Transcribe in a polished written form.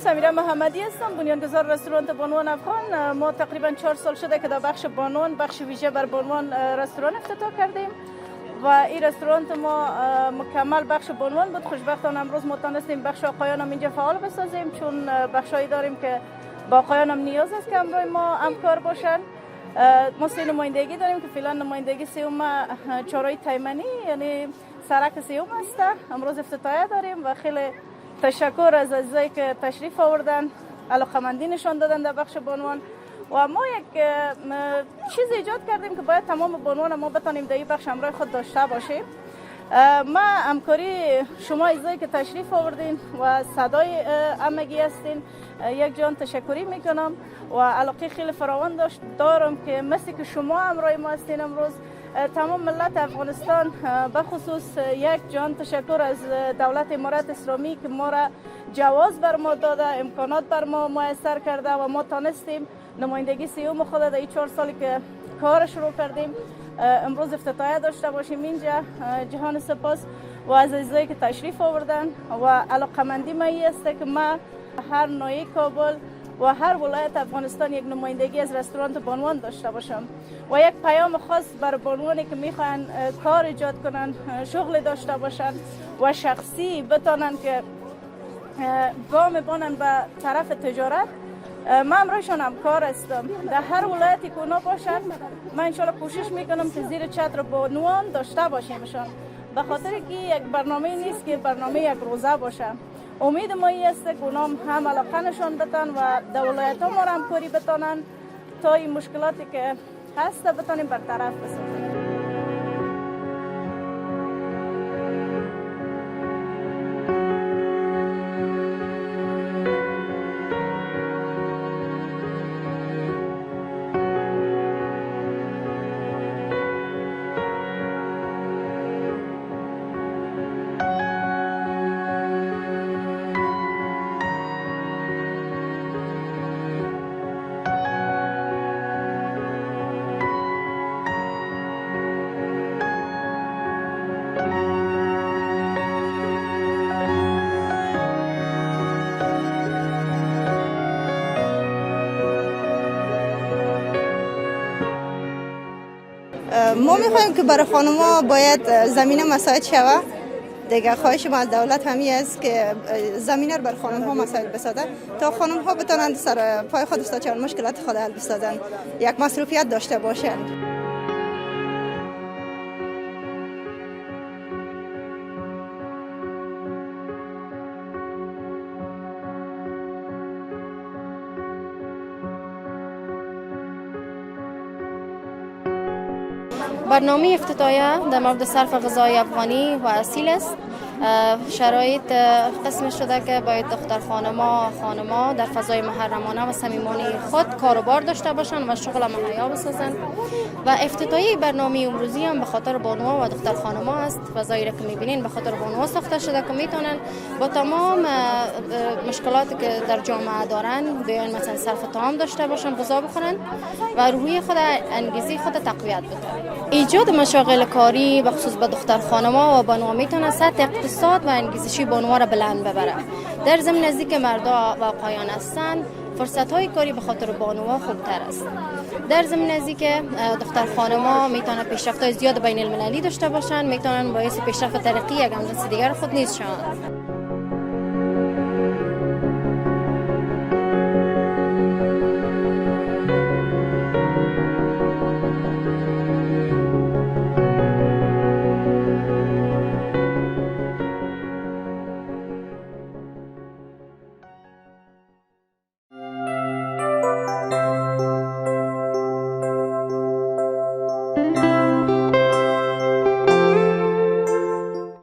سمیرا محمدی هستم، بنیانگذار رستوران بانوان افغان. ما تقریبا 4 سال شده که در بخش بانوان، بخش ویژه بر بانوان رستوران افتتاح کردیم و این رستوران ما مکمل بخش بانوان بود. خوشبختانه امروز ما تونستیم بخش آقایان هم اینجا فعال بسازیم، چون بخشایی داریم که با آقایان هم نیاز است که همراه ما همکار باشن. ما 3 نمایندگی داریم که فعلا نمایندگی سوم چارای تیمنی یعنی سرک سوم است. امروز افتتاحیه داریم و خیلی تشکر از عزیزایی که تشریف آوردن، علاقمندی نشان دادن در بخش بانوان و ما یک چیز ایجاد کردیم که باید تمام بانوان ما بتانیم در این بخش همراه خود داشته باشیم. ما همکاری شما عزیزایی که تشریف آوردین و صدای همگی هستین یک جان تشکری میکنم و علاقه خیلی فراوان دارم که مثل که شما همراه ما هستین امروز. تمام ملت افغانستان به خصوص یک جان تشکر از دولت امارات اسلامی که ما را جواز بر ما داده، امکانات بر ما میسر کرده و ما تانستیم نمایندگی سیوم خود در این 4 سالی که کار شروع کردیم امروز افتتاحیه داشته باشیم اینجا. جهان سپاس و از عزیزایی که تشریف آوردن و علاقمندی مایی است که ما هر ناحیه کابل و هر ولایت افغانستان یک نمایندگی از رستوران بانوان داشته باشم و یک پیام خاص بر بانوانی که میخوان کار ایجاد کنن، شغل داشته باشن و شخصی بتانن که وام بانن به طرف تجارت. من همراهشان همکار هستم در هر ولایتی که اونا باشن. من انشالله کوشش میکنم که زیر چتر بانوان داشته باشیمشان، به خاطر که یک برنامه نیست که برنامه یک روزه باشه. امید ما این است که اونا هم علاقه نشان بدن و در ولایت ها ما را همکاری بتانن تا این مشکلاتی که هست بتانیم برطرف بسازیم. ما میخوایم که برای خانم‌ها باید زمینه مساعد شود. دیگه خواهش ما از دولت همی است که زمینه رو برای خانم‌ها مساعد بسازه تا خانم‌ها بتونن سر پای خود استاد مشکلات خود حل بسازن، یک مصروفیت داشته باشند. برنامه افتتاحیه در مورد صرف غذای افغانی و اصیل است. شرایط قسم شده که باید دختر خانما در فضای محرمانه و صمیمانه خود کاروبار داشته باشند و شغل مهیا بسازند و افتتاحیه برنامه امروزی هم به خاطر بانوها و دختر خانما است. فضایی را که می‌بینین به خاطر بانوها ساخته شده که میتونن با تمام مشکلاتی که در جامعه دارن بیان مثلا صرف طعام داشته باشن، غذا بخورن و روحیه خود انگیزی خود تقویت بده. ایجاد مشاغل کاری به خصوص به دختر خانما و بانوها میتونه سطح اقتصاد و انگیزشی بانوها را بلند ببره. در ضمن نزدیک مردا و آقایان هستند، فرصت‌های کاری به خاطر بانوها خوبتر است. در ضمن نزدیک دختر خانما میتونه پیشرفت‌های زیاد بین المللی داشته باشند، میتونن باعث پیشرفت ترقی یک جنس دیگر خود نیز شوند.